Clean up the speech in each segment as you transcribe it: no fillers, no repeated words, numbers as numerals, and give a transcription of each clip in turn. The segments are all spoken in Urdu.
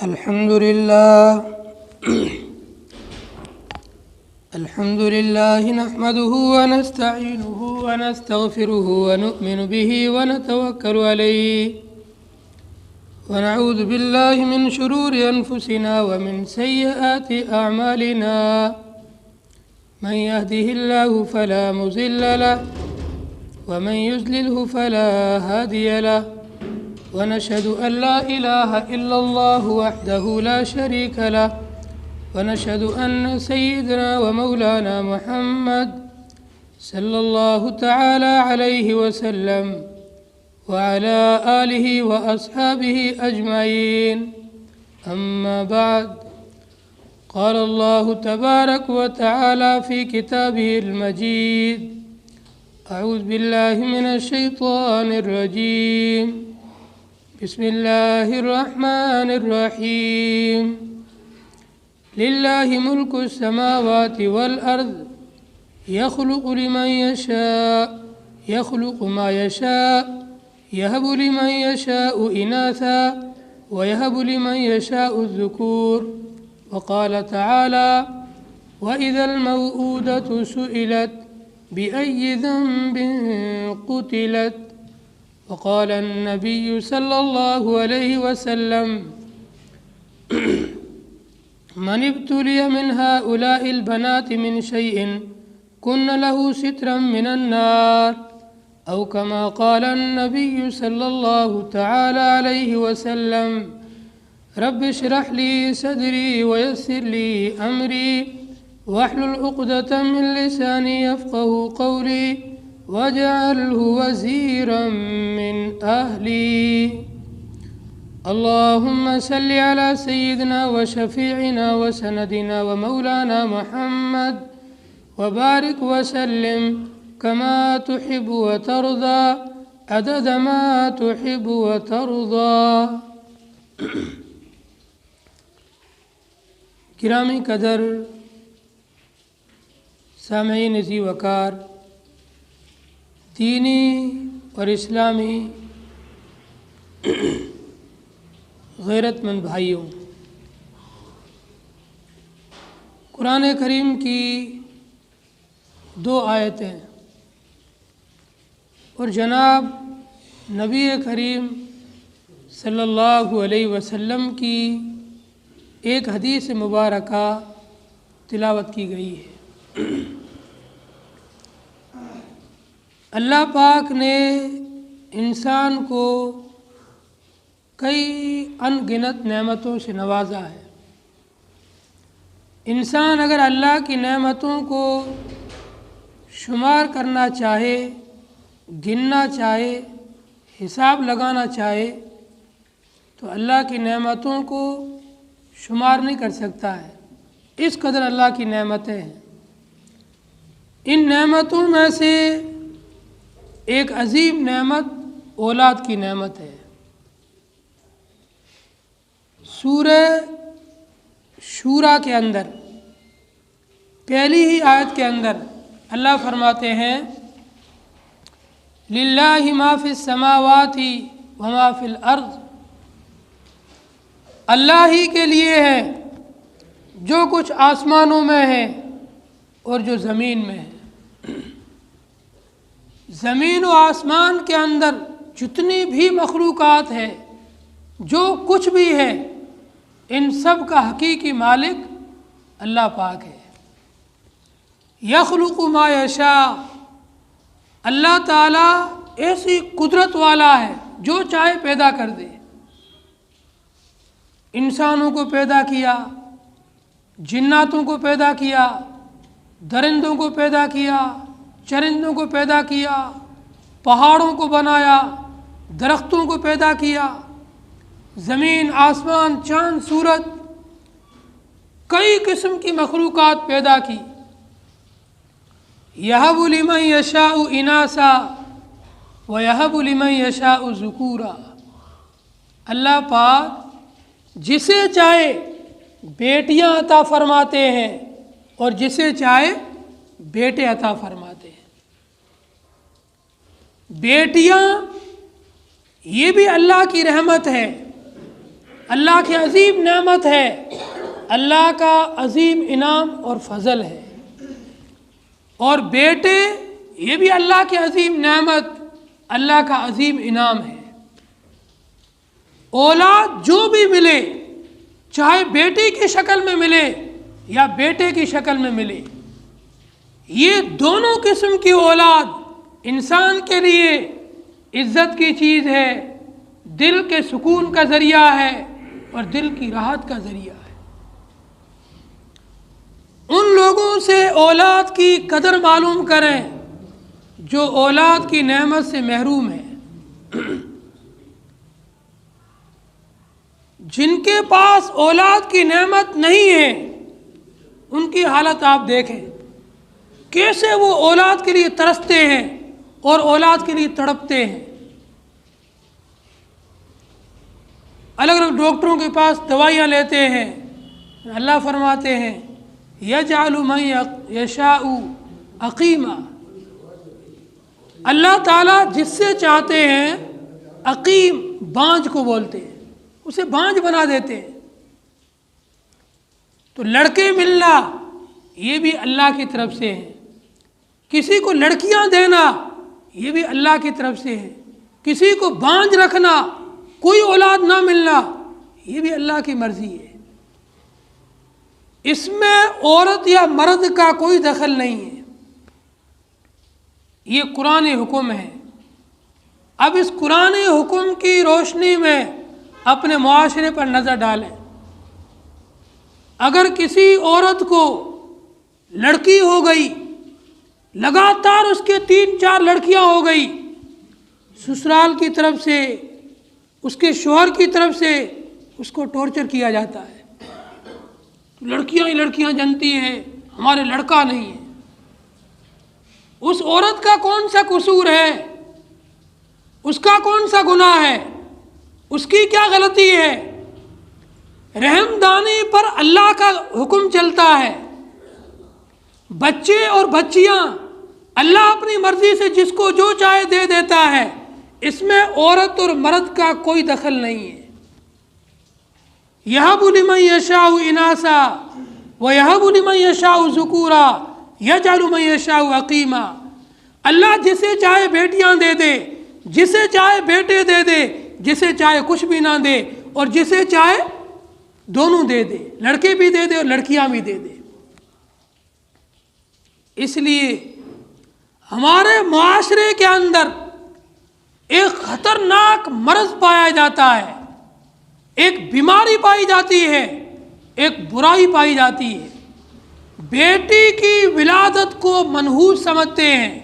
الحمد لله نحمده ونستعينه ونستغفره ونؤمن به ونتوكل عليه ونعوذ بالله من شرور أنفسنا ومن سيئات أعمالنا من يهده الله فلا مضل له ومن يضلله فلا هادي له ونشهد أن لا إله إلا الله وحده لا شريك له ونشهد أن سيدنا ومولانا محمد صلى الله تعالى عليه وسلم وعلى آله وأصحابه أجمعين أما بعد قال الله تبارك وتعالى في كتابه المجيد أعوذ بالله من الشيطان الرجيم بسم الله الرحمن الرحيم لله ملك السماوات والأرض يخلق لمن يشاء يخلق ما يشاء يهب لمن يشاء إناثا ويهب لمن يشاء الذكور وقال تعالى وإذا الموءودة سئلت بأي ذنب قتلت وقال النبي صلى الله عليه وسلم من ابتلي من هؤلاء البنات من شيء كن له سترا من النار أو كما قال النبي صلى الله تعالى عليه وسلم رب اشرح لي صدري ويسر لي أمري واحلل عقدة من لساني يفقه قولي واجعله وزيرا من أهلي اللهم صل على سيدنا وشفيعنا وسندنا ومولانا محمد وبارك وسلم كما تحب وترضى عدد ما تحب وترضى گرامی قدر سامعین ذی وقار، دینی اور اسلامی غیرت مند بھائیوں، قرآن کریم کی 2 آیتیں اور جناب نبی کریم صلی اللہ علیہ وسلم کی ایک حدیث مبارکہ تلاوت کی گئی ہے۔ اللہ پاک نے انسان کو کئی ان گنت نعمتوں سے نوازا ہے۔ انسان اگر اللہ کی نعمتوں کو شمار کرنا چاہے، گننا چاہے، حساب لگانا چاہے تو اللہ کی نعمتوں کو شمار نہیں کر سکتا ہے، اس قدر اللہ کی نعمتیں ہیں۔ ان نعمتوں میں سے ایک عظیم نعمت اولاد کی نعمت ہے۔ سورہ شورى کے اندر پہلی ہی آیت کے اندر اللہ فرماتے ہیں للہ ما فی السماوات وما فی الارض، اللہ ہی کے لیے ہے جو کچھ آسمانوں میں ہے اور جو زمین میں ہے۔ زمین و آسمان کے اندر جتنی بھی مخلوقات ہے، جو کچھ بھی ہے، ان سب کا حقیقی مالک اللہ پاک ہے۔ یخلق ما یشاء، اللہ تعالیٰ ایسی قدرت والا ہے جو چاہے پیدا کر دے۔ انسانوں کو پیدا کیا، جناتوں کو پیدا کیا، درندوں کو پیدا کیا، چرندوں کو پیدا کیا، پہاڑوں کو بنایا، درختوں کو پیدا کیا، زمین، آسمان، چاند، سورج، کئی قسم کی مخلوقات پیدا کی۔ یہب لمن یشاء اناثا ویہب لمن یشاء ذکورا، اللہ پاک جسے چاہے بیٹیاں عطا فرماتے ہیں اور جسے چاہے بیٹے عطا فرماتے ہیں۔ بیٹیاں یہ بھی اللہ کی رحمت ہے۔ اللہ کی عظیم نعمت ہے، اللہ کا عظیم انعام اور فضل ہے۔ اور بیٹے یہ بھی اللہ کی عظیم نعمت، اللہ کا عظیم انعام ہے۔ اولاد جو بھی ملے، چاہے بیٹی کی شکل میں ملے یا بیٹے کی شکل میں ملے، یہ دونوں قسم کی اولاد انسان کے لیے عزت کی چیز ہے، دل کے سکون کا ذریعہ ہے اور دل کی راحت کا ذریعہ ہے۔ ان لوگوں سے اولاد کی قدر معلوم کریں جو اولاد کی نعمت سے محروم ہیں۔ جن کے پاس اولاد کی نعمت نہیں ہے، ان کی حالت آپ دیکھیں، کیسے وہ اولاد کے لیے ترستے ہیں اور اولاد کے لیے تڑپتے ہیں۔ الگ الگ ڈاکٹروں کے پاس دوائیاں لیتے ہیں، اللہ فرماتے ہیں یجعل من یشاء عقیما، اللہ تعالیٰ جس سے چاہتے ہیں عقیم، بانجھ کو بولتے ہیں، اسے بانجھ بنا دیتے ہیں۔ تو لڑکے ملنا یہ بھی اللہ کی طرف سے ہے، کسی کو لڑکیاں دینا یہ بھی اللہ کی طرف سے ہے، کسی کو بانجھ رکھنا، کوئی اولاد نہ ملنا، یہ بھی اللہ کی مرضی ہے۔ اس میں عورت یا مرد کا کوئی دخل نہیں ہے، یہ قرآن حکم ہے۔ اب اس قرآن حکم کی روشنی میں اپنے معاشرے پر نظر ڈالیں۔ اگر کسی عورت کو لڑکی ہو گئی، لگاتار اس کے 3-4 لڑکیاں ہو گئی، سسرال کی طرف سے، اس کے شوہر کی طرف سے اس کو ٹارچر کیا جاتا ہے، لڑکیاں ہی لڑکیاں جنتی ہیں، ہمارے لڑکا نہیں ہے۔ اس عورت کا کون سا قصور ہے؟ اس کا کون سا گناہ ہے؟ اس کی کیا غلطی ہے؟ رحم دانی پر اللہ کا حکم چلتا ہے۔ بچے اور بچیاں اللہ اپنی مرضی سے جس کو جو چاہے دے دیتا ہے، اس میں عورت اور مرد کا کوئی دخل نہیں ہے۔ یَهَبُ لِمَن یَشَاءُ إِنَاثًا وَیَهَبُ لِمَن یَشَاءُ ذُکُورًا یَجْعَلُ مَن یَشَاءُ عَقِیمًا، اللہ جسے چاہے بیٹیاں دے دے، جسے چاہے بیٹے دے دے، جسے چاہے کچھ بھی نہ دے، اور جسے چاہے دونوں دے دے، لڑکے بھی دے دے اور لڑکیاں بھی دے دے۔ اس لیے ہمارے معاشرے کے اندر ایک خطرناک مرض پایا جاتا ہے، ایک بیماری پائی جاتی ہے، ایک برائی پائی جاتی ہے۔ بیٹی کی ولادت کو منحوس سمجھتے ہیں،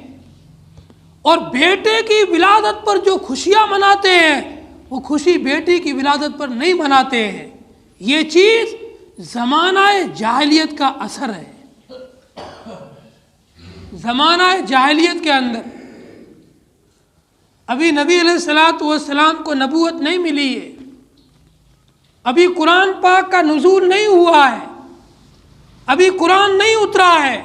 اور بیٹے کی ولادت پر جو خوشیاں مناتے ہیں وہ خوشی بیٹی کی ولادت پر نہیں مناتے ہیں۔ یہ چیز زمانہ جاہلیت کا اثر ہے۔ زمانہ جاہلیت کے اندر ابھی نبی علیہ الصلوۃ والسلام کو نبوت نہیں ملی ہے، ابھی قرآن پاک کا نزول نہیں ہوا ہے، ابھی قرآن نہیں اترا ہے۔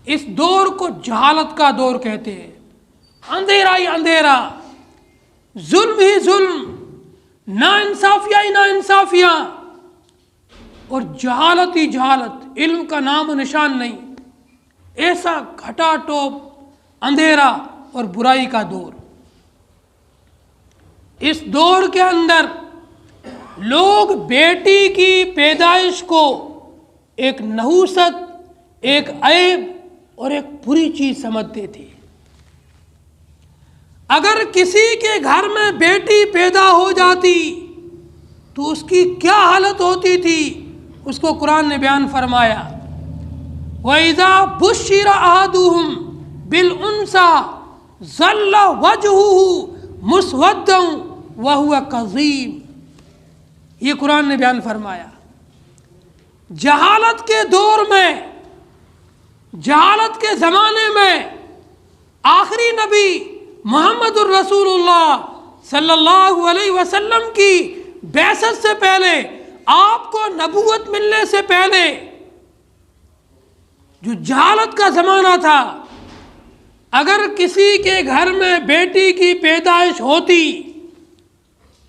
اس دور کو جہالت کا دور کہتے ہیں، اندھیرا ہی اندھیرا، ظلم ہی ظلم، نا انصافیاں ہی نا انصافیاں، اور جہالت ہی جہالت، علم کا نام و نشان نہیں۔ ایسا گھٹا ٹوپ اندھیرا اور برائی کا دور۔ اس دور کے اندر لوگ بیٹی کی پیدائش کو ایک نحوست، ایک عیب اور ایک بری چیز سمجھتے تھے۔ اگر کسی کے گھر میں بیٹی پیدا ہو جاتی تو اس کی کیا حالت ہوتی تھی، اس کو قرآن نے بیان فرمایا، وَإِذَا بُشِّرَ أَحَدُهُم بِالْأُنثىٰ ظَلَّ وَجْهُهُ مُسْوَدًّا وَهُوَ كَظِيمٌ، یہ قرآن نے بیان فرمایا۔ جہالت کے دور میں، جہالت کے زمانے میں، آخری نبی محمد الرسول اللہ صلی اللہ علیہ وسلم کی بعثت سے پہلے، آپ کو نبوت ملنے سے پہلے جو جہالت کا زمانہ تھا، اگر کسی کے گھر میں بیٹی کی پیدائش ہوتی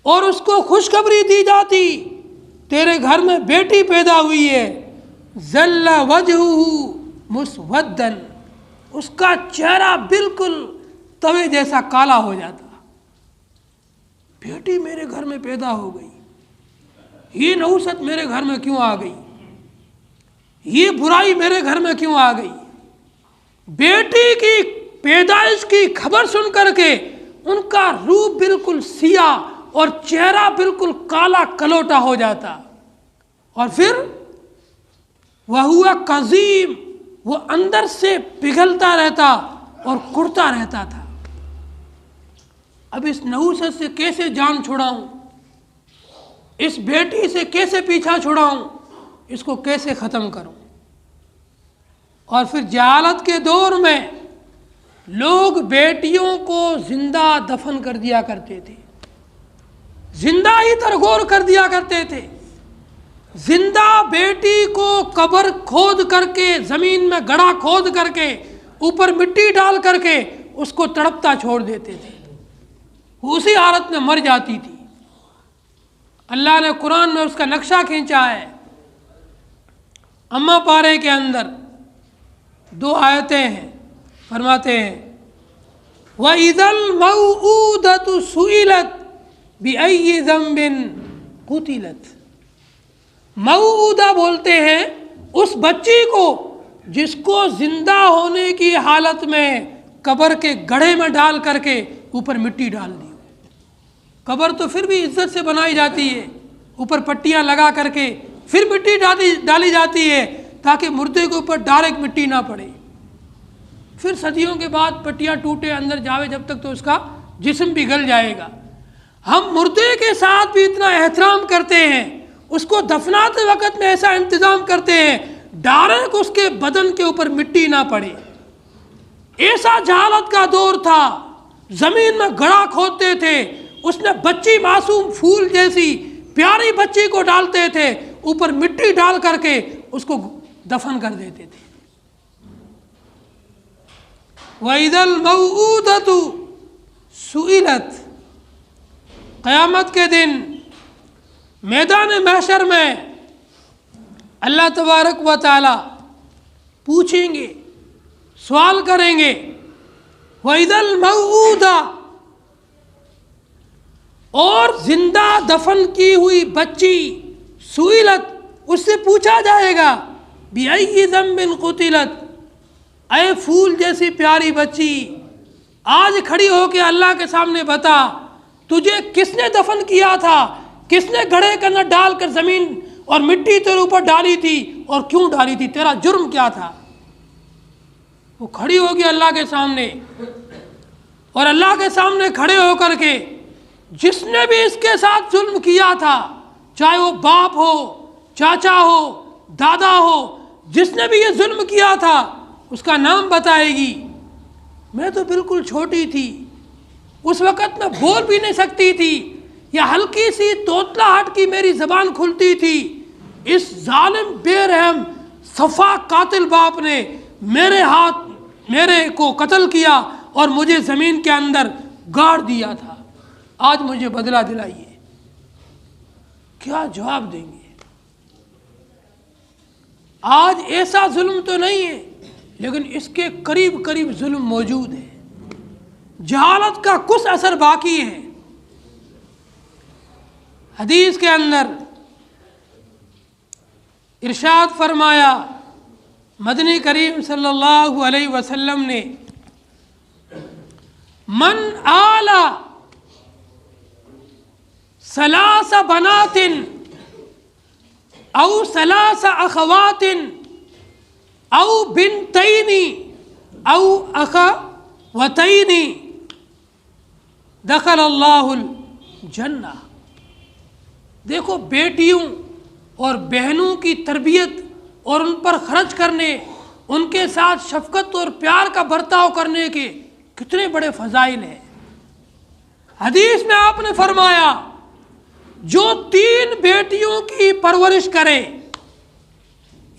اور اس کو خوشخبری دی جاتی تیرے گھر میں بیٹی پیدا ہوئی ہے، ظل وجہہ مسودن، اس کا چہرہ بالکل توے جیسا کالا ہو جاتا، بیٹی میرے گھر میں پیدا ہو گئی، یہ نحوست میرے گھر میں کیوں آ گئی، یہ برائی میرے گھر میں کیوں آ گئی۔ بیٹی کی پیدائش کی خبر سن کر کے ان کا روح بالکل سیاہ اور چہرہ بالکل کالا کلوٹا ہو جاتا، اور پھر وَهُوَ قَزِيمٌ، وہ اندر سے پگھلتا رہتا اور کڑتا رہتا تھا۔ اب اس نحوست سے کیسے جان چھڑاؤں، اس بیٹی سے کیسے پیچھا چھڑاؤں، اس کو کیسے ختم کروں۔ اور پھر جہالت کے دور میں لوگ بیٹیوں کو زندہ دفن کر دیا کرتے تھے، زندہ ہی ترگور کر دیا کرتے تھے، زندہ بیٹی کو قبر کھود کر کے، زمین میں گڑھا کھود کر کے، اوپر مٹی ڈال کر کے اس کو تڑپتا چھوڑ دیتے تھے، وہ اسی حالت میں مر جاتی تھی۔ اللہ نے قرآن میں اس کا نقشہ کھینچا ہے، اما پارے کے اندر 2 آیتیں ہیں، فرماتے ہیں وَإِذَا الْمَوْءُودَةُ سُئِلَتْ بِأَيِّ ذَنبٍ قُتِلَتْ۔ موعودہ بولتے ہیں اس بچی کو جس کو زندہ ہونے کی حالت میں قبر کے گڑھے میں ڈال کر کے اوپر مٹی ڈال دی۔ قبر تو پھر بھی عزت سے بنائی جاتی ہے، اوپر پٹیاں لگا کر کے پھر مٹی ڈالی جاتی ہے تاکہ مردے کے اوپر ڈائریکٹ مٹی نہ پڑے، پھر صدیوں کے بعد پٹیاں ٹوٹے اندر جاوے جب تک تو اس کا جسم بھی گل جائے گا۔ ہم مردے کے ساتھ بھی اتنا احترام کرتے ہیں، اس کو دفناتے وقت میں ایسا انتظام کرتے ہیں ڈائریکٹ اس کے بدن کے اوپر مٹی نہ پڑے۔ ایسا جہالت کا دور تھا، زمین میں گڑھا کھودتے تھے، اس میں بچی معصوم پھول جیسی پیاری بچی کو ڈالتے تھے، اوپر مٹی ڈال کر کے اس کو دفن کر دیتے تھے۔ وَإِذَا الْمَوْءُودَةُ سُئِلَتْ، قیامت کے دن میدان محشر میں اللہ تبارک و تعالی پوچھیں گے، سوال کریں گے، وَإِذَا الْمَوْءُودَةُ، اور زندہ دفن کی ہوئی بچی سئلت، اس سے پوچھا جائے گا بِأَيِّ ذَنبٍ قُتِلَتْ، اے پھول جیسی پیاری بچی آج کھڑی ہو کے اللہ کے سامنے بتا تجھے کس نے دفن کیا تھا، کس نے گڑھے کے اندر ڈال کر زمین اور مٹی تیرے اوپر ڈالی تھی اور کیوں ڈالی تھی، تیرا جرم کیا تھا۔ وہ کھڑی ہوگی اللہ کے سامنے، اور اللہ کے سامنے کھڑے ہو کر کے جس نے بھی اس کے ساتھ ظلم کیا تھا، چاہے وہ باپ ہو، چاچا ہو، دادا ہو، جس نے بھی یہ ظلم کیا تھا اس کا نام بتائے گی۔ میں تو بالکل چھوٹی تھی، اس وقت میں بول بھی نہیں سکتی تھی، یا ہلکی سی توتلاہٹ کی میری زبان کھلتی تھی، اس ظالم بے رحم صفاق قاتل باپ نے میرے کو قتل کیا اور مجھے زمین کے اندر گاڑ دیا تھا، آج مجھے بدلہ دلائیے۔ کیا جواب دیں گے؟ آج ایسا ظلم تو نہیں ہے، لیکن اس کے قریب قریب ظلم موجود ہے، جہالت کا کچھ اثر باقی ہے۔ حدیث کے اندر ارشاد فرمایا مدنی کریم صلی اللہ علیہ وسلم نے، من آل ثلاث بنات او ثلاث اخوات او بنتین او اخوتین دخل اللہ الجنہ۔ دیکھو، بیٹیوں اور بہنوں کی تربیت اور ان پر خرچ کرنے، ان کے ساتھ شفقت اور پیار کا برتاؤ کرنے کے کتنے بڑے فضائل ہیں۔ حدیث میں آپ نے فرمایا جو 3 بیٹیوں کی پرورش کرے،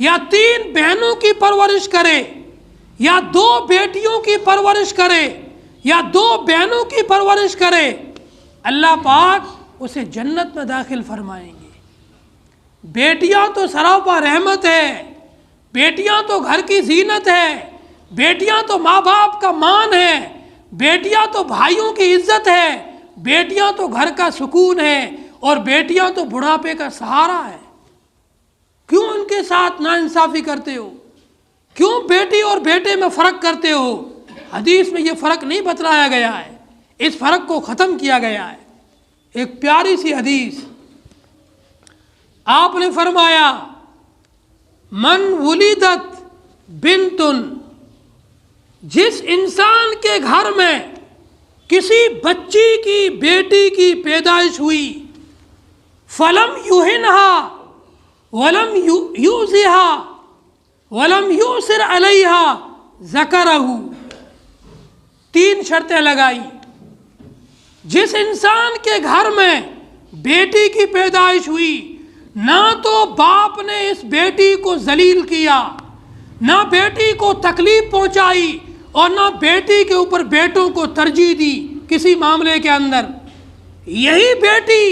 یا 3 بہنوں کی پرورش کرے، یا 2 بیٹیوں کی پرورش کرے، یا 2 بہنوں کی پرورش کرے، اللہ پاک اسے جنت میں داخل فرمائیں گے۔ بیٹیاں تو سراپا رحمت ہے، بیٹیاں تو گھر کی زینت ہے، بیٹیاں تو ماں باپ کا مان ہے، بیٹیاں تو بھائیوں کی عزت ہے، بیٹیاں تو گھر کا سکون ہے، اور بیٹیاں تو بڑھاپے کا سہارا ہے۔ کیوں ان کے ساتھ ناانصافی کرتے ہو؟ کیوں بیٹی اور بیٹے میں فرق کرتے ہو؟ حدیث میں یہ فرق نہیں بتلایا گیا ہے، اس فرق کو ختم کیا گیا ہے۔ ایک پیاری سی حدیث آپ نے فرمایا، من ولدت بنتن، جس انسان کے گھر میں کسی بچی کی بیٹی کی پیدائش ہوئی، فلم یوہنہا ولم یوزہا ولم یوسر علیہا ذکرہ، 3 شرطیں لگائی۔ جس انسان کے گھر میں بیٹی کی پیدائش ہوئی، نہ تو باپ نے اس بیٹی کو ذلیل کیا، نہ بیٹی کو تکلیف پہنچائی، اور نہ بیٹی کے اوپر بیٹوں کو ترجیح دی کسی معاملے کے اندر، یہی بیٹی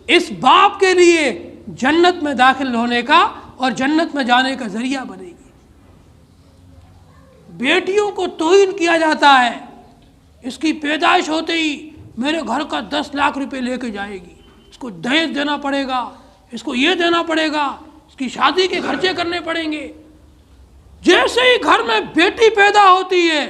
اس باپ کے لیے جنت میں داخل ہونے کا اور جنت میں جانے کا ذریعہ بنے گی۔ بیٹیوں کو توہین کیا جاتا ہے، اس کی پیدائش ہوتے ہی میرے گھر کا 10 لاکھ روپے لے کے جائے گی، اس کو دہیج دینا پڑے گا، اس کو یہ دینا پڑے گا، اس کی شادی کے خرچے کرنے پڑیں گے۔ جیسے ہی گھر میں بیٹی پیدا ہوتی ہے،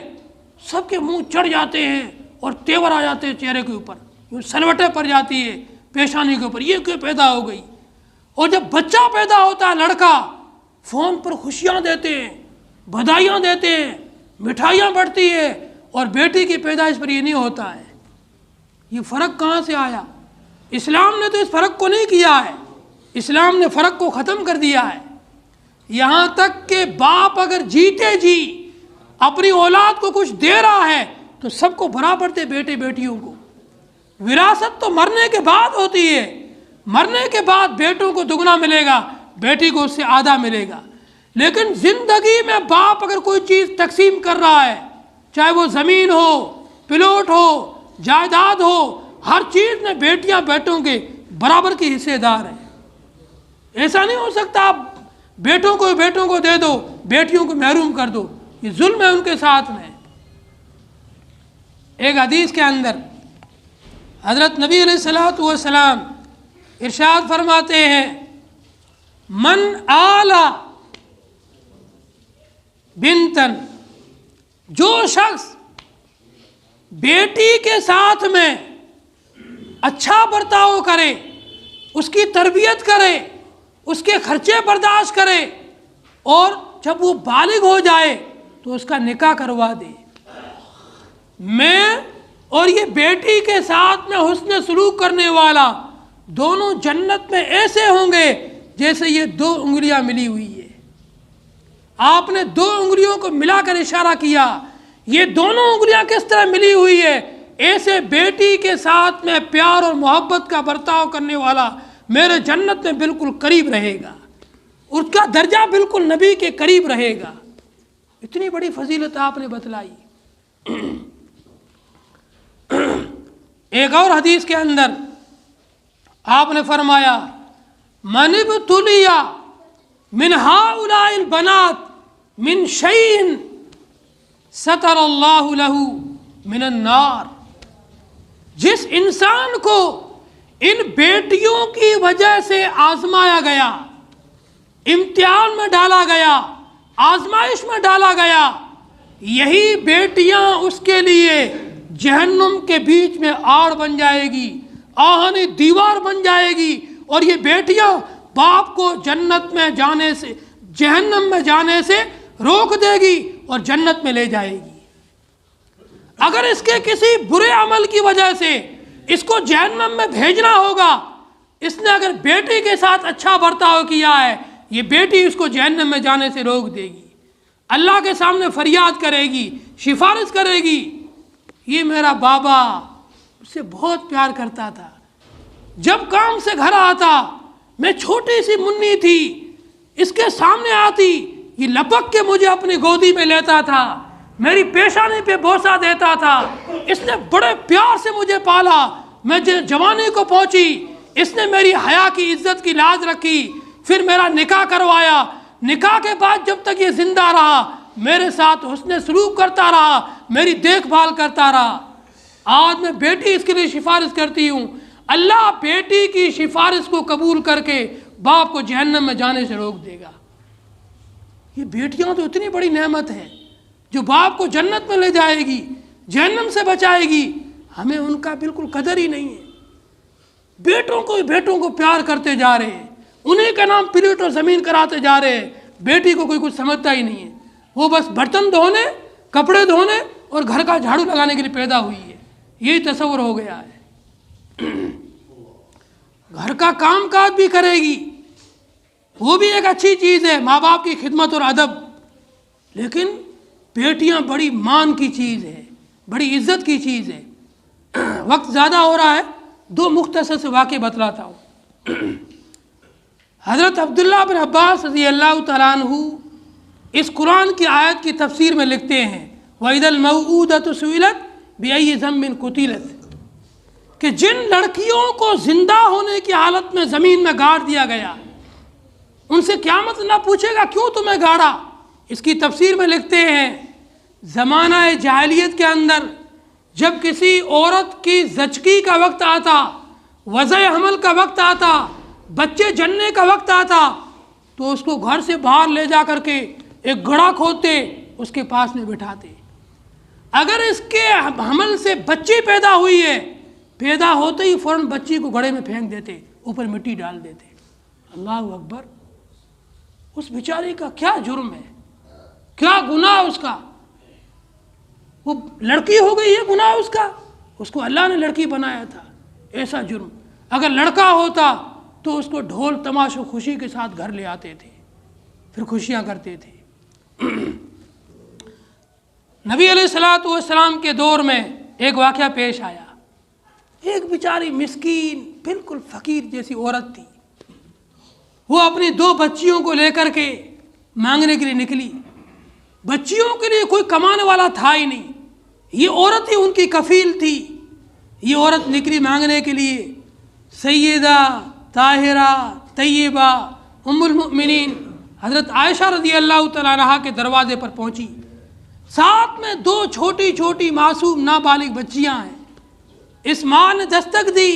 سب کے منہ چڑھ جاتے ہیں اور تیور آ جاتے ہیں چہرے کے اوپر، سلوٹیں پڑ جاتی ہے پیشانی کے اوپر، یہ کیوں پیدا ہو گئی۔ اور جب بچہ پیدا ہوتا ہے لڑکا، فون پر خوشیاں دیتے ہیں، بدھائیاں دیتے ہیں، مٹھائیاں بڑھتی ہے، اور بیٹی کی پیدائش پر یہ نہیں ہوتا ہے۔ یہ فرق کہاں سے آیا؟ اسلام نے تو اس فرق کو نہیں کیا ہے، اسلام نے فرق کو ختم کر دیا ہے۔ یہاں تک کہ باپ اگر جیتے جی اپنی اولاد کو کچھ دے رہا ہے تو سب کو برابر دے، بیٹے بیٹیوں کو۔ وراثت تو مرنے کے بعد ہوتی ہے، مرنے کے بعد بیٹوں کو دگنا ملے گا، بیٹی کو اس سے آدھا ملے گا۔ لیکن زندگی میں باپ اگر کوئی چیز تقسیم کر رہا ہے، چاہے وہ زمین ہو، پلاٹ ہو، جائیداد ہو، ہر چیز میں بیٹیاں بیٹوں کے برابر کی حصے دار ہیں۔ ایسا نہیں ہو سکتا آپ بیٹوں کو دے دو، بیٹیوں کو محروم کر دو، یہ ظلم ہے ان کے ساتھ میں۔ ایک حدیث کے اندر حضرت نبی علیہ الصلوۃ والسلام ارشاد فرماتے ہیں، من آلا بنتن، جو شخص بیٹی کے ساتھ میں اچھا برتاؤ کرے، اس کی تربیت کرے، اس کے خرچے برداشت کرے، اور جب وہ بالغ ہو جائے تو اس کا نکاح کروا دے، میں اور یہ بیٹی کے ساتھ میں حسن سلوک کرنے والا دونوں جنت میں ایسے ہوں گے جیسے یہ 2 انگلیاں ملی ہوئی ہے۔ آپ نے 2 انگلیوں کو ملا کر اشارہ کیا، یہ دونوں انگلیاں کس طرح ملی ہوئی ہے؟ ایسے بیٹی کے ساتھ میں پیار اور محبت کا برتاؤ کرنے والا میرے جنت میں بالکل قریب رہے گا، اس کا درجہ بالکل نبی کے قریب رہے گا۔ اتنی بڑی فضیلت آپ نے بتلائی۔ ایک اور حدیث کے اندر آپ نے فرمایا، من ابتلی من ہؤلاء البنات من شیء ستر اللہ لہ من النار، جس انسان کو ان بیٹیوں کی وجہ سے آزمایا گیا، امتحان میں ڈالا گیا، آزمائش میں ڈالا گیا، یہی بیٹیاں اس کے لیے جہنم کے بیچ میں آڑ بن جائے گی، آہنی دیوار بن جائے گی، اور یہ بیٹیاں باپ کو جنت میں جانے سے، جہنم میں جانے سے روک دے گی اور جنت میں لے جائے گی۔ اگر اس کے کسی برے عمل کی وجہ سے اس کو جہنم میں بھیجنا ہوگا، اس نے اگر بیٹی کے ساتھ اچھا برتاؤ کیا ہے، یہ بیٹی اس کو جہنم میں جانے سے روک دے گی، اللہ کے سامنے فریاد کرے گی، سفارش کرے گی، یہ میرا بابا اس سے بہت پیار کرتا تھا، جب کام سے گھر آتا میں چھوٹی سی منی تھی، اس کے سامنے آتی یہ لپک کے مجھے اپنی گودی میں لیتا تھا، میری پیشانی پہ بوسہ دیتا تھا، اس نے بڑے پیار سے مجھے پالا، میں جوانی کو پہنچی اس نے میری حیا کی عزت کی لاج رکھی، پھر میرا نکاح کروایا، نکاح کے بعد جب تک یہ زندہ رہا میرے ساتھ حسن سلوک کرتا رہا، میری دیکھ بھال کرتا رہا۔ آج میں بیٹی اس کے لیے سفارش کرتی ہوں، اللہ بیٹی کی سفارش کو قبول کر کے باپ کو جہنم میں جانے سے روک دے گا۔ یہ بیٹیاں تو اتنی بڑی نعمت ہے جو باپ کو جنت میں لے جائے گی، جہنم سے بچائے گی، ہمیں ان کا بالکل قدر ہی نہیں ہے۔ بیٹوں کو پیار کرتے جا رہے ہیں، انہیں کا نام پلیٹ اور زمین کراتے جا رہے ہیں، بیٹی کو کوئی کچھ سمجھتا ہی نہیں ہے، وہ بس برتن دھونے، کپڑے دھونے اور گھر کا جھاڑو لگانے کے لیے پیدا ہوئی ہے، یہی تصور ہو گیا ہے۔ گھر کا کام کاج بھی کرے گی، وہ بھی ایک اچھی چیز ہے، ماں باپ کی خدمت اور ادب، لیکن بیٹیاں بڑی مان کی چیز ہے، بڑی عزت کی چیز ہے۔ وقت زیادہ ہو رہا ہے، دو مختصر سے واقعے بتلاتا ہوں۔ حضرت عبداللہ بن عباس رضی اللہ تعالیٰ عنہ اس قرآن کی آیت کی تفسیر میں لکھتے ہیں وَإِذَا الْمَوْءُودَةُ سُئِلَتْ بِأَيِّ ذَنبٍ قُتِلَتْ، کہ جن لڑکیوں کو زندہ ہونے کی حالت میں زمین میں گاڑ دیا گیا ان سے قیامت نہ پوچھے گا کیوں تمہیں گاڑا۔ اس کی تفسیر میں لکھتے ہیں زمانہ جاہلیت کے اندر جب کسی عورت کی زچگی کا وقت آتا، وضع حمل کا وقت آتا، بچے جننے کا وقت آتا، تو اس کو گھر سے باہر لے جا کر کے ایک گڑھا کھودتے، اس کے پاس میں بٹھاتے۔ اگر اس کے حمل سے بچی پیدا ہوئی ہے، پیدا ہوتے ہی فوراً بچی کو گڑھے میں پھینک دیتے، اوپر مٹی ڈال دیتے۔ اللہ اکبر! اس بیچاری کا کیا جرم ہے، کیا گناہ اس کا؟ وہ لڑکی ہو گئی ہے، گناہ اس کا، اس کو اللہ نے لڑکی بنایا تھا، ایسا جرم۔ اگر لڑکا ہوتا تو اس کو ڈھول تماشوں خوشی کے ساتھ گھر لے آتے تھے، پھر خوشیاں کرتے تھے۔ نبی علیہ السلام کے دور میں ایک واقعہ پیش آیا، ایک بیچاری مسکین بالکل فقیر جیسی عورت تھی، وہ اپنی دو بچیوں کو لے کر کے مانگنے کے لیے نکلی۔ بچیوں کے لیے کوئی کمانے والا تھا ہی نہیں، یہ عورت ہی ان کی کفیل تھی۔ یہ عورت نکلی مانگنے کے لیے، سیدہ طاہرہ طیبہ ام المؤمنین حضرت عائشہ رضی اللہ تعالیٰ عنہا کے دروازے پر پہنچی، ساتھ میں دو چھوٹی چھوٹی معصوم نابالغ بچیاں ہیں۔ اس ماں نے دستک دی،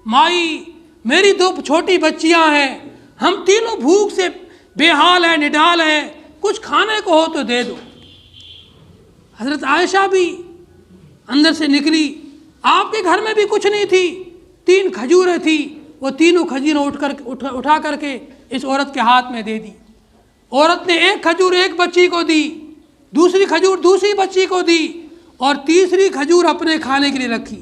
مائی میری دو چھوٹی بچیاں ہیں، ہم تینوں بھوک سے بے حال ہیں، نڈال ہیں، کچھ کھانے کو ہو تو دے دو۔ حضرت عائشہ بھی اندر سے نکلی، آپ کے گھر میں بھی کچھ نہیں تھی، 3 کھجوریں تھی، وہ تینوں کھجوریں اٹھا کر کے اس عورت کے ہاتھ میں دے دی۔ عورت نے ایک کھجور ایک بچی کو دی، دوسری کھجور دوسری بچی کو دی، اور تیسری کھجور اپنے کھانے کے لیے رکھی۔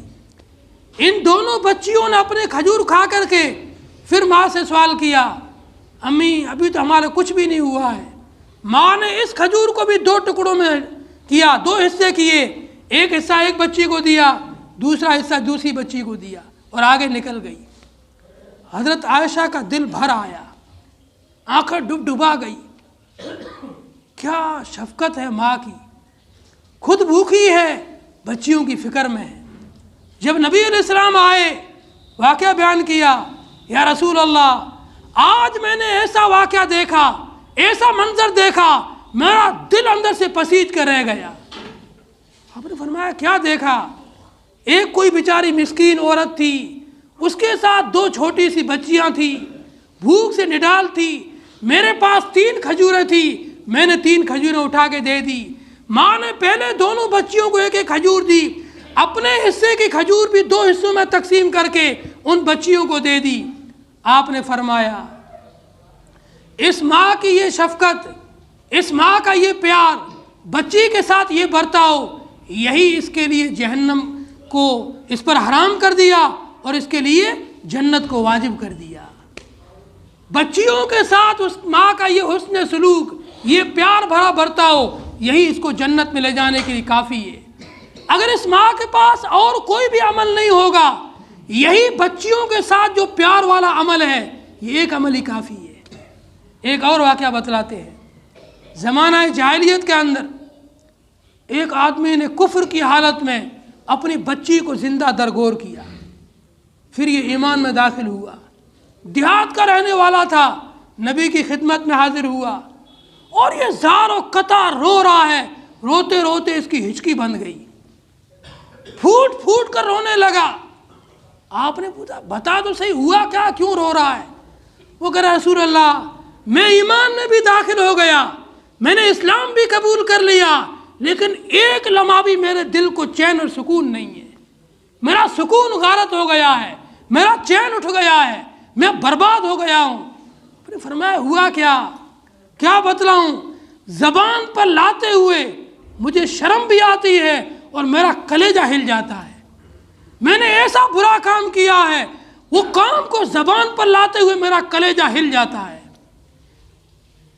ان دونوں بچیوں نے اپنے کھجور کھا کر کے پھر ماں سے سوال کیا، امی ابھی تو ہمارا کچھ بھی نہیں ہوا ہے۔ ماں نے اس کھجور کو بھی 2 ٹکڑوں میں کیا، 2 حصے کیے، ایک حصہ ایک بچی کو دیا، دوسرا حصہ دوسری بچی کو دیا، اور آگے نکل گئی۔ حضرت عائشہ کا دل بھر آیا، آنکھیں ڈبا گئی، کیا شفقت ہے ماں کی، خود بھوکی ہے، بچیوں کی فکر میں ہے۔ جب نبی علیہ السلام آئے، واقعہ بیان کیا، یا رسول اللہ آج میں نے ایسا واقعہ دیکھا، ایسا منظر دیکھا، میرا دل اندر سے پسیج کر رہ گیا۔ آپ نے فرمایا کیا دیکھا؟ ایک کوئی بیچاری مسکین عورت تھی، اس کے ساتھ 2 چھوٹی سی بچیاں تھیں، بھوک سے نڈال تھی، میرے پاس 3 کھجوریں تھی، میں نے 3 کھجوریں اٹھا کے دے دی۔ ماں نے پہلے دونوں بچیوں کو ایک ایک کھجور دی، اپنے حصے کی کھجور بھی 2 حصوں میں تقسیم کر کے ان بچیوں کو دے دی۔ آپ نے فرمایا اس ماں کی یہ شفقت، اس ماں کا یہ پیار، بچی کے ساتھ یہ برتاؤ، یہی اس کے لیے جہنم کو اس پر حرام کر دیا اور اس کے لیے جنت کو واجب کر دیا۔ بچیوں کے ساتھ اس ماں کا یہ حسن سلوک، یہ پیار بھرا برتاؤ، یہی اس کو جنت میں لے جانے کے لیے کافی ہے۔ اگر اس ماں کے پاس اور کوئی بھی عمل نہیں ہوگا، یہی بچیوں کے ساتھ جو پیار والا عمل ہے، یہ ایک عمل ہی کافی ہے۔ ایک اور واقعہ بتلاتے ہیں، زمانہ جاہلیت کے اندر ایک آدمی نے کفر کی حالت میں اپنی بچی کو زندہ درگور کیا، پھر یہ ایمان میں داخل ہوا۔ دیہات کا رہنے والا تھا، نبی کی خدمت میں حاضر ہوا اور یہ زار و قطار رو رہا ہے، روتے روتے اس کی ہچکی بند گئی، پھوٹ پھوٹ کر رونے لگا۔ آپ نے پوچھا بتا تو صحیح ہوا کیا، کیوں رو رہا ہے؟ وہ کہہ رہا رسول اللہ میں ایمان میں بھی داخل ہو گیا، میں نے اسلام بھی قبول کر لیا، لیکن ایک لمحہ بھی میرے دل کو چین اور سکون نہیں ہے، میرا سکون غارت ہو گیا ہے، میرا چین اٹھ گیا ہے، میں برباد ہو گیا ہوں۔ پھر فرمایا ہوا کیا بتلاؤں؟ زبان پر لاتے ہوئے مجھے شرم بھی آتی ہے اور میرا کلیجہ ہل جاتا ہے، میں نے ایسا برا کام کیا ہے، وہ کام کو زبان پر لاتے ہوئے میرا کلیجہ ہل جاتا ہے۔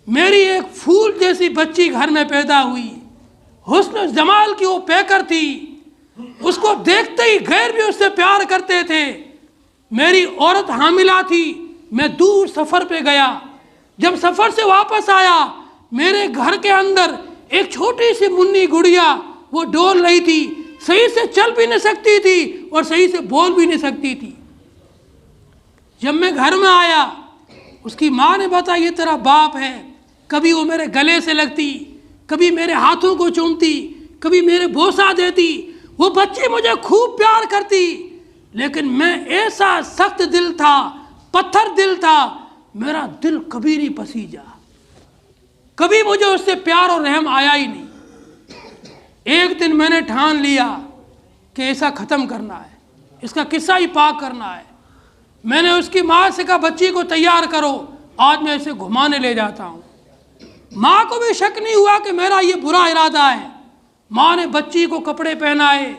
میری ایک پھول جیسی بچی گھر میں پیدا ہوئی، حسن و جمال کی وہ پیکر تھی، اس کو دیکھتے ہی غیر بھی اس سے پیار کرتے تھے۔ میری عورت حاملہ تھی، میں دور سفر پہ گیا، جب سفر سے واپس آیا میرے گھر کے اندر ایک چھوٹی سی منی گڑیا وہ ڈول رہی تھی، صحیح سے چل بھی نہیں سکتی تھی اور صحیح سے بول بھی نہیں سکتی تھی۔ جب میں گھر میں آیا اس کی ماں نے بتایا یہ تیرا باپ ہے، کبھی وہ میرے گلے سے لگتی، کبھی میرے ہاتھوں کو چومتی، کبھی میرے بوسہ دیتی، وہ بچی مجھے خوب پیار کرتی، لیکن میں ایسا سخت دل تھا، پتھر دل تھا، میرا دل کبھی نہیں پسیجا، کبھی مجھے اس سے پیار اور رحم آیا ہی نہیں۔ ایک دن میں نے ٹھان لیا کہ ایسا ختم کرنا ہے، اس کا قصہ ہی پاک کرنا ہے۔ میں نے اس کی ماں سے کہا بچی کو تیار کرو، آج میں اسے گھمانے لے جاتا ہوں۔ ماں کو بھی شک نہیں ہوا کہ میرا یہ برا ارادہ ہے۔ ماں نے بچی کو کپڑے پہنائے،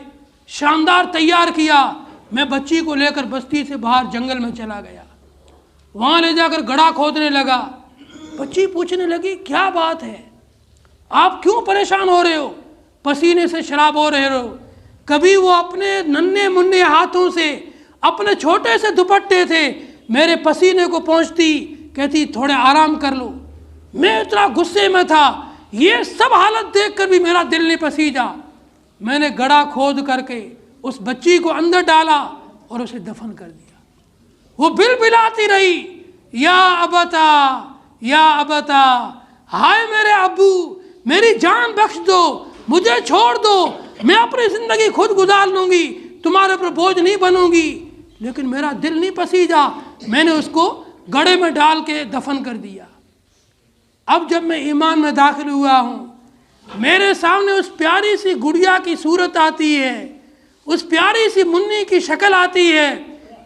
شاندار تیار کیا، میں بچی کو لے کر بستی سے باہر جنگل میں چلا گیا، وہاں لے جا کر گڑھا کھودنے لگا۔ بچی پوچھنے لگی کیا بات ہے، آپ کیوں پریشان ہو رہے ہو، پسینے سے شراب ہو رہے ہو؟ کبھی وہ اپنے ننھے منھے ہاتھوں سے اپنے چھوٹے سے دوپٹے تھے میرے پسینے کو پہنچتی، کہتی تھوڑے آرام کر لو۔ میں اتنا غصے میں تھا، یہ سب حالت دیکھ کر بھی میرا دل نہیں پسیجا۔ میں نے گڑھا کھود کر کے اس بچی کو اندر ڈالا اور اسے دفن کر دیا۔ وہ بلبلاتی رہی، یا ابتا یا ابتا، ہائے میرے ابو میری جان بخش دو، مجھے چھوڑ دو، میں اپنی زندگی خود گزار لوں گی، تمہارے پر بوجھ نہیں بنوں گی۔ لیکن میرا دل نہیں پسیجا، میں نے اس کو گڑھے میں ڈال کے دفن کر دیا۔ اب جب میں ایمان میں داخل ہوا ہوں، میرے سامنے اس پیاری سی گڑیا کی صورت آتی ہے، اس پیاری سی منی کی شکل آتی ہے،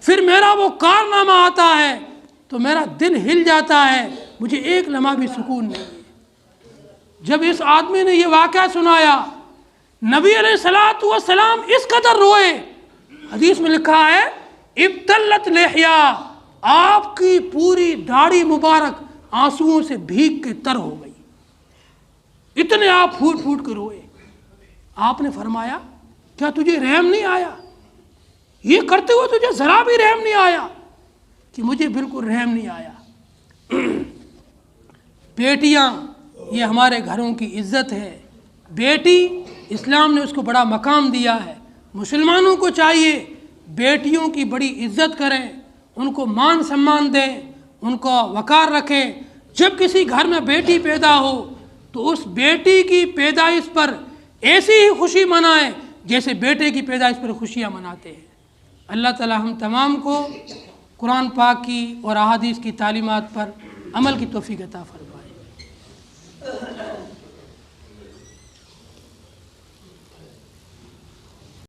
پھر میرا وہ کارنامہ آتا ہے تو میرا دل ہل جاتا ہے، مجھے ایک لمحہ بھی سکون نہیں ہے۔ جب اس آدمی نے یہ واقعہ سنایا، نبی علیہ الصلوۃ والسلام اس قدر روئے، حدیث میں لکھا ہے ابتلت لحیا، آپ کی پوری داڑھی مبارک آنسوؤں سے بھیگ کے تر ہو گئی، اتنے آپ پھوٹ پھوٹ کے روئے۔ آپ نے فرمایا کیا تجھے رحم نہیں آیا؟ یہ کرتے ہوئے تجھے ذرا بھی رحم نہیں آیا؟ کہ مجھے بالکل رحم نہیں آیا۔ بیٹیاں یہ ہمارے گھروں کی عزت ہے، بیٹی اسلام نے اس کو بڑا مقام دیا ہے، مسلمانوں کو چاہیے بیٹیوں کی بڑی عزت کریں، ان کو مان سمان دیں، ان کو وقار رکھیں۔ جب کسی گھر میں بیٹی پیدا ہو تو اس بیٹی کی پیدائش پر ایسی ہی خوشی منائیں جیسے بیٹے کی پیدائش پر خوشیاں مناتے ہیں۔ اللہ تعالی ہم تمام کو قرآن پاک کی اور احادیث کی تعلیمات پر عمل کی توفیق عطا فرمائے۔